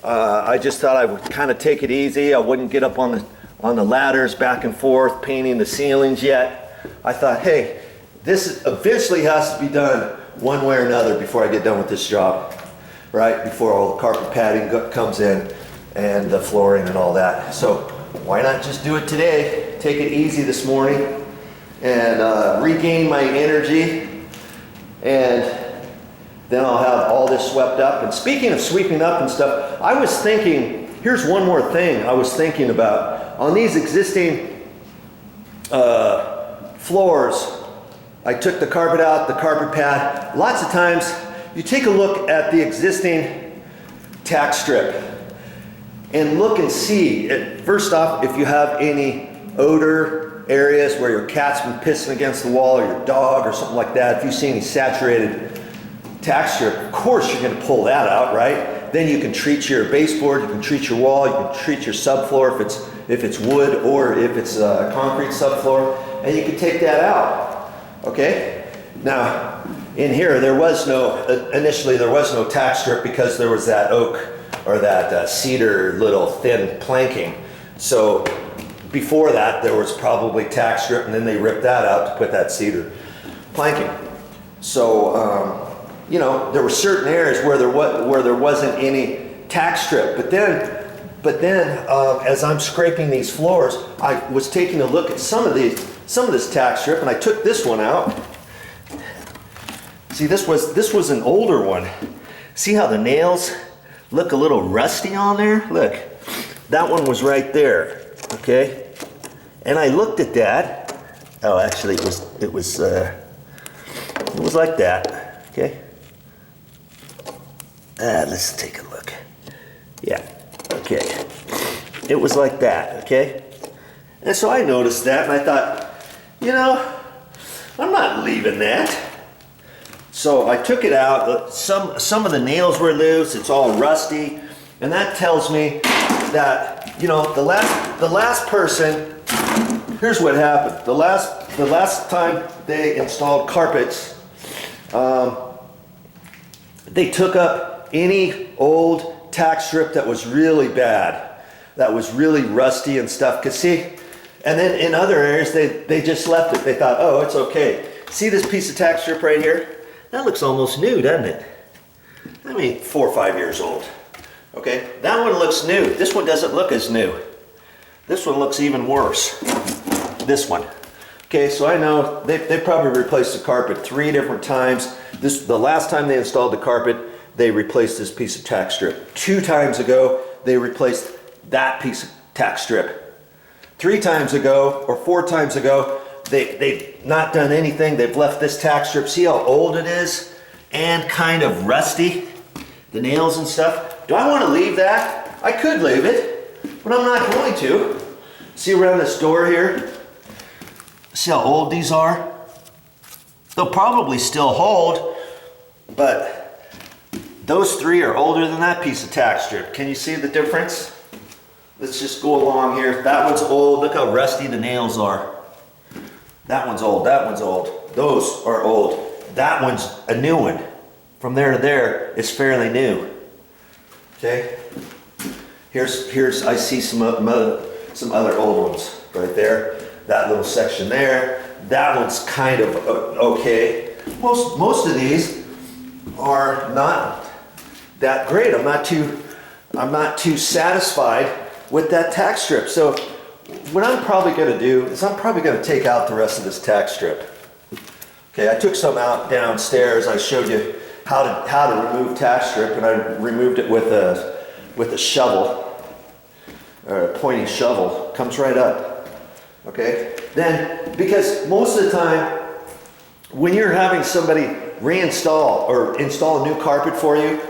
I just thought I would kind of take it easy. I wouldn't get up on the ladders back and forth painting the ceilings yet. I thought, hey, this eventually has to be done one way or another before I get done with this job, right? Before all the carpet padding comes in and the flooring and all that. So why not just do it today? Take it easy this morning and regain my energy, and then I'll have all this swept up. And speaking of sweeping up and stuff, I was thinking, here's one more thing I was thinking about. On these existing floors, I took the carpet out, the carpet pad. Lots of times, you take a look at the existing tack strip and look and see, first off, if you have any odor areas where your cat's been pissing against the wall, or your dog or something like that. If you see any saturated tack strip, of course you're going to pull that out, right? Then you can treat your baseboard, you can treat your wall, you can treat your subfloor if it's wood or if it's a concrete subfloor, and you can take that out. Okay? Now, in here there was no, initially there was no tack strip because there was that oak or that cedar little thin planking. So before that there was probably tack strip, and then they ripped that out to put that cedar planking. So you know, there were certain areas where there wasn't any tack strip. But then as I'm scraping these floors, I was taking a look at some of this tack strip, and I took this one out. See, this was an older one. See how the nails look a little rusty on there? Look, that one was right there. Okay, and I looked at that. Oh, actually, it was like that. Okay. Let's take a look. Yeah, okay. It was like that, okay? And so I noticed that, and I thought, you know, I'm not leaving that. So I took it out. Some of the nails were loose. It's all rusty, and that tells me that, you know, the last person. Here's what happened. The last time they installed carpets, they took up any old tack strip that was really bad, that was really rusty and stuff. Cause see, and then in other areas they just left it. They thought, oh, it's okay. See this piece of tack strip right here? That looks almost new, doesn't it? I mean, 4 or 5 years old. Okay, that one looks new. This one doesn't look as new. This one looks even worse. This one. Okay, so I know they probably replaced the carpet 3 different times. The last time they installed the carpet, they replaced this piece of tack strip. 2 times ago, they replaced that piece of tack strip. 3 times ago, or 4 times ago, they've not done anything. They've left this tack strip. See how old it is? And kind of rusty. The nails and stuff. Do I want to leave that? I could leave it, but I'm not going to. See around this door here? See how old these are? They'll probably still hold, but those 3 are older than that piece of tack strip. Can you see the difference? Let's just go along here. That one's old. Look how rusty the nails are. That one's old. That one's old. Those are old. That one's a new one. From there to there, it's fairly new. Okay. Here's I see some other old ones right there. That little section there. That one's kind of okay. Most of these are not that great. I'm not too satisfied with that tack strip. So what I'm probably going to do is I'm probably going to take out the rest of this tack strip. Okay, I took some out downstairs. I showed you how to remove tack strip, and I removed it with a shovel, or a pointy shovel. Comes right up. Okay, then because most of the time when you're having somebody reinstall or install a new carpet for you,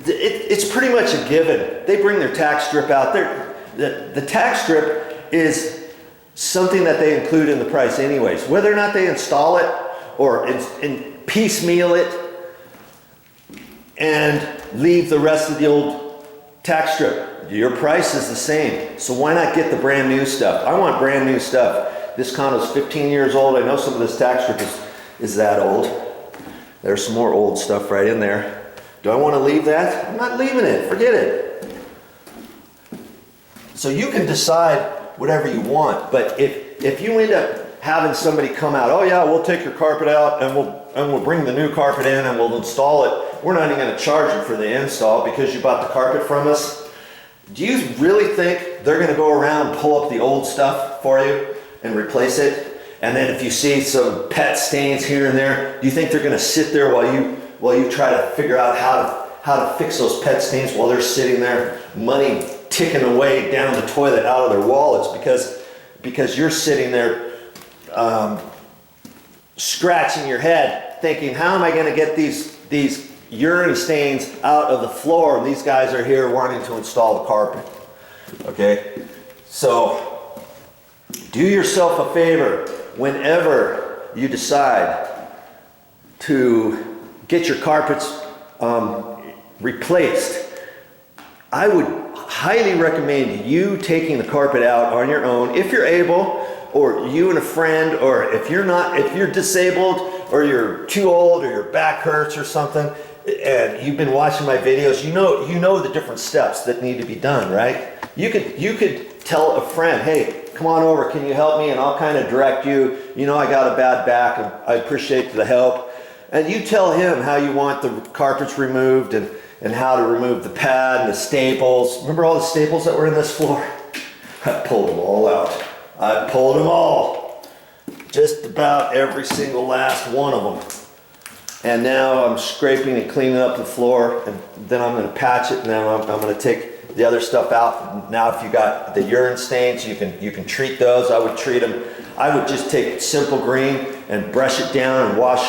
it's pretty much a given. They bring their tack strip out. The tack strip is something that they include in the price anyways. Whether or not they install it or piecemeal it and leave the rest of the old tack strip, your price is the same. So why not get the brand new stuff? I want brand new stuff. This condo's 15 years old. I know some of this tack strip is that old. There's some more old stuff right in there. Do I want to leave that? I'm not leaving it. Forget it. So you can decide whatever you want, but if you end up having somebody come out, oh yeah, we'll take your carpet out and we'll bring the new carpet in and we'll install it. We're not even going to charge you for the install because you bought the carpet from us. Do you really think they're going to go around and pull up the old stuff for you and replace it? And then if you see some pet stains here and there, do you think they're going to sit there while you try to figure out how to fix those pet stains while they're sitting there, money ticking away down the toilet out of their wallets because you're sitting there scratching your head thinking, how am I going to get these urine stains out of the floor? And these guys are here wanting to install the carpet. Okay, so do yourself a favor whenever you decide to get your carpets replaced. I would highly recommend you taking the carpet out on your own if you're able, or you and a friend, or if you're disabled or you're too old or your back hurts or something and you've been watching my videos, you know the different steps that need to be done, right? You could tell a friend, hey, come on over, can you help me? And I'll kind of direct you. You know, I got a bad back and I appreciate the help. And you tell him how you want the carpets removed and how to remove the pad and the staples. Remember all the staples that were in this floor? I pulled them all out. I pulled them all. Just about every single last one of them. And now I'm scraping and cleaning up the floor, and then I'm going to patch it, and then I'm going to take the other stuff out. Now if you got the urine stains, you can treat those. I would treat them. I would just take simple green and brush it down and wash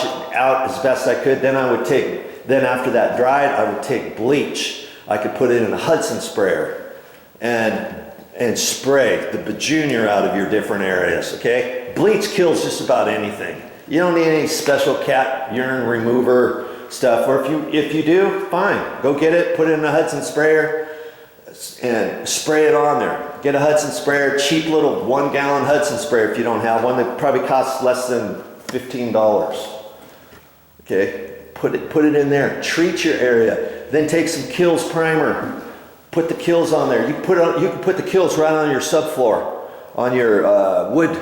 it out as best I could. Then after that dried, I would take bleach. I could put it in a Hudson sprayer and spray the bajunior out of your different areas, okay? Bleach kills just about anything. You don't need any special cat urine remover stuff, or if you do, fine. Go get it, put it in a Hudson sprayer, and spray it on there. Get a Hudson sprayer, cheap little 1 gallon Hudson sprayer if you don't have one. That probably costs less than $15. Okay, put it in there. Treat your area. Then take some Kills primer. Put the Kills on there. You can put the Kills right on your subfloor, on your wood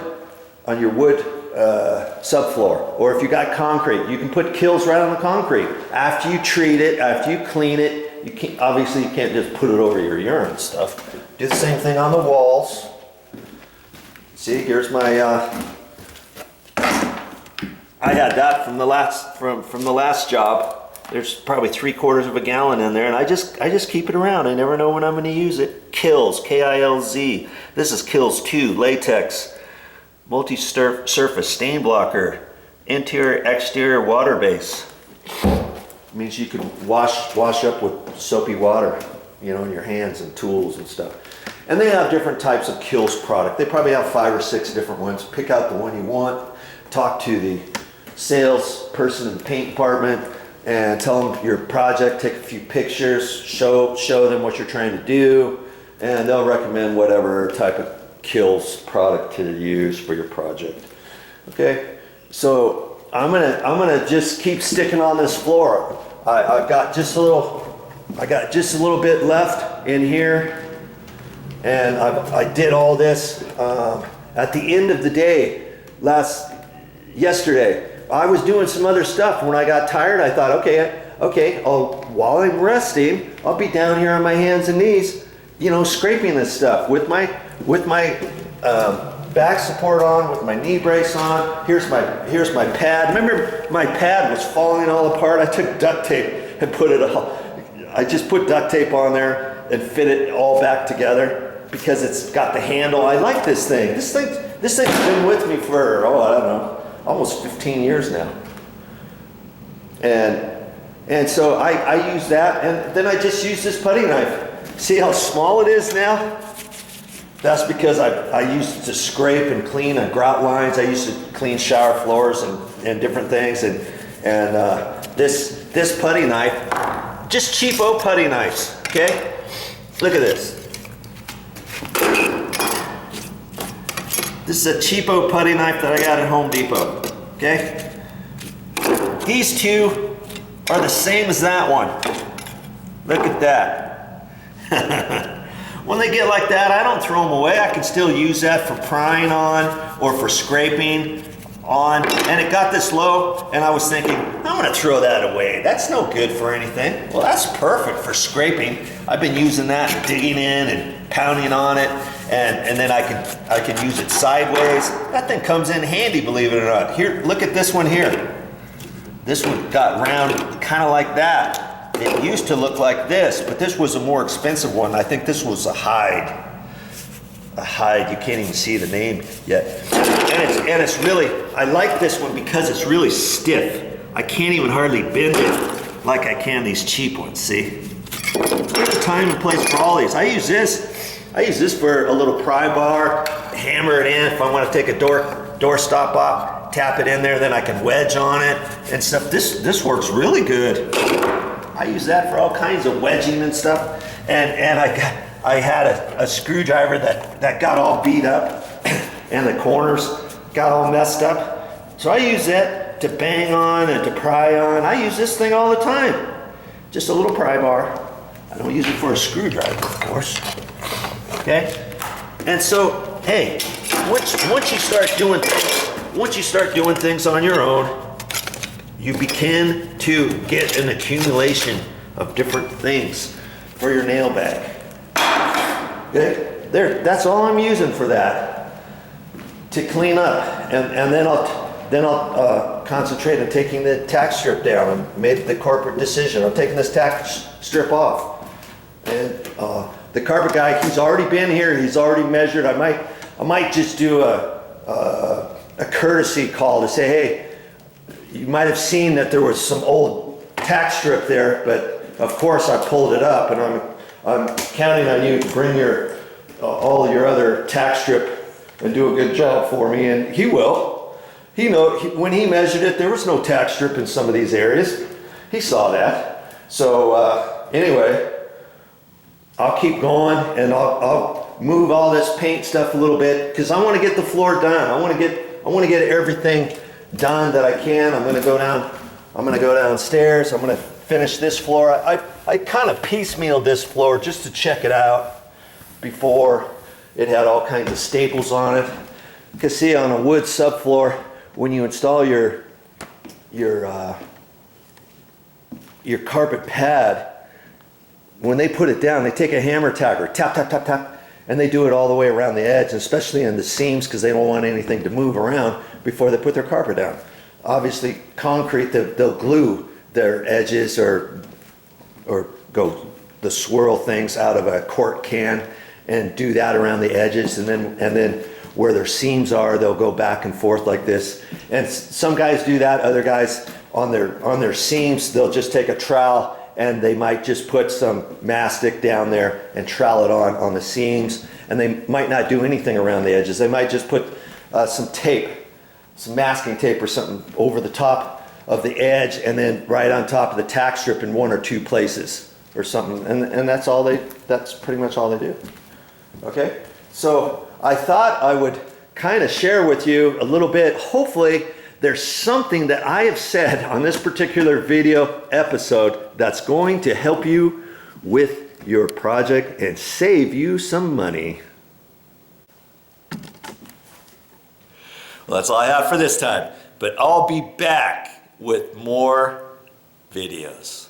subfloor. Or if you got concrete, you can put Kills right on the concrete. After you treat it, after you clean it, obviously you can't just put it over your urine stuff. Do the same thing on the walls. See, here's my. I had that from the last job. There's probably 3/4 of a gallon in there, and I just keep it around. I never know when I'm going to use it. Kills, K-I-L-Z. This is Kills 2, latex, multi-surface stain blocker, interior, exterior water base. It means you can wash up with soapy water, you know, in your hands and tools and stuff. And they have different types of Kills product. They probably have 5 or 6 different ones. Pick out the one you want. Talk to the salesperson in the paint department and tell them your project, take a few pictures, show them what you're trying to do, and they'll recommend whatever type of Kills product to use for your project. Okay, so I'm gonna just keep sticking on this floor. I got just a little bit left in here, and I did all this at the end of the day yesterday. I was doing some other stuff. When I got tired, I thought, okay, while I'm resting, I'll be down here on my hands and knees, you know, scraping this stuff with my back support on, with my knee brace on. Here's my pad. Remember, my pad was falling all apart. I took duct tape and I just put duct tape on there and fit it all back together because it's got the handle. I like this thing. This thing's been with me for, I don't know, almost 15 years now. And so I use that, and then I just use this putty knife. See how small it is now? That's because I used it to scrape and clean grout lines. I used to clean shower floors and different things. And this putty knife, just cheapo putty knives, okay? Look at this. This is a cheapo putty knife that I got at Home Depot, okay? These two are the same as that one. Look at that. When they get like that, I don't throw them away. I can still use that for prying on or for scraping on. And it got this low, and I was thinking, I'm gonna throw that away. That's no good for anything. Well, that's perfect for scraping. I've been using that, digging in and pounding on it, and then I can use it sideways. That thing comes in handy, believe it or not. Here, look at this one here. This one got rounded kind of like that. It used to look like this, but this was a more expensive one. I think this was a hide. A hide, you can't even see the name yet. And it's really, I like this one because it's really stiff. I can't even hardly bend it like I can these cheap ones, see? There's a time and place for all these. I use this for a little pry bar, hammer it in if I want to take a door stop off, tap it in there, then I can wedge on it and stuff. This works really good. I use that for all kinds of wedging and stuff. And I had a screwdriver that got all beat up and the corners got all messed up. So I use that to bang on and to pry on. I use this thing all the time. Just a little pry bar. I don't use it for a screwdriver, of course. Okay? And so, hey, once you start doing things on your own, you begin to get an accumulation of different things for your nail bag. Okay? That's all I'm using for that, to clean up, and then I'll concentrate on taking the tack strip down. I made the corporate decision. I'm taking this tack strip off, and the carpet guy, he's already been here. He's already measured. I might just do a courtesy call to say, hey, you might have seen that there was some old tack strip there, but of course I pulled it up, and I'm counting on you to bring all your other tack strip and do a good job for me, and he will. When he measured it, there was no tack strip in some of these areas. He saw that. So anyway, I'll keep going, and I'll move all this paint stuff a little bit because I want to get the floor done. I want to get everything done that I can. I'm going to go downstairs. I'm going to finish this floor. I kind of piecemealed this floor just to check it out before. It had all kinds of staples on it. You can see on a wood subfloor, when you install your carpet pad, when they put it down, they take a hammer tacker, tap, tap, tap, tap, and they do it all the way around the edge, especially in the seams, because they don't want anything to move around before they put their carpet down. Obviously, concrete, they'll glue their edges or go the swirl things out of a quart can and do that around the edges, and then where their seams are, they'll go back and forth like this. And some guys do that. Other guys on their seams, they'll just take a trowel and they might just put some mastic down there and trowel it on the seams, and they might not do anything around the edges. They might just put some tape, some masking tape or something over the top of the edge, and then right on top of the tack strip in one or two places or something, and that's pretty much all they do. Okay, so I thought I would kind of share with you a little bit. Hopefully there's something that I have said on this particular video episode that's going to help you with your project and save you some money. Well, that's all I have for this time, but I'll be back with more videos.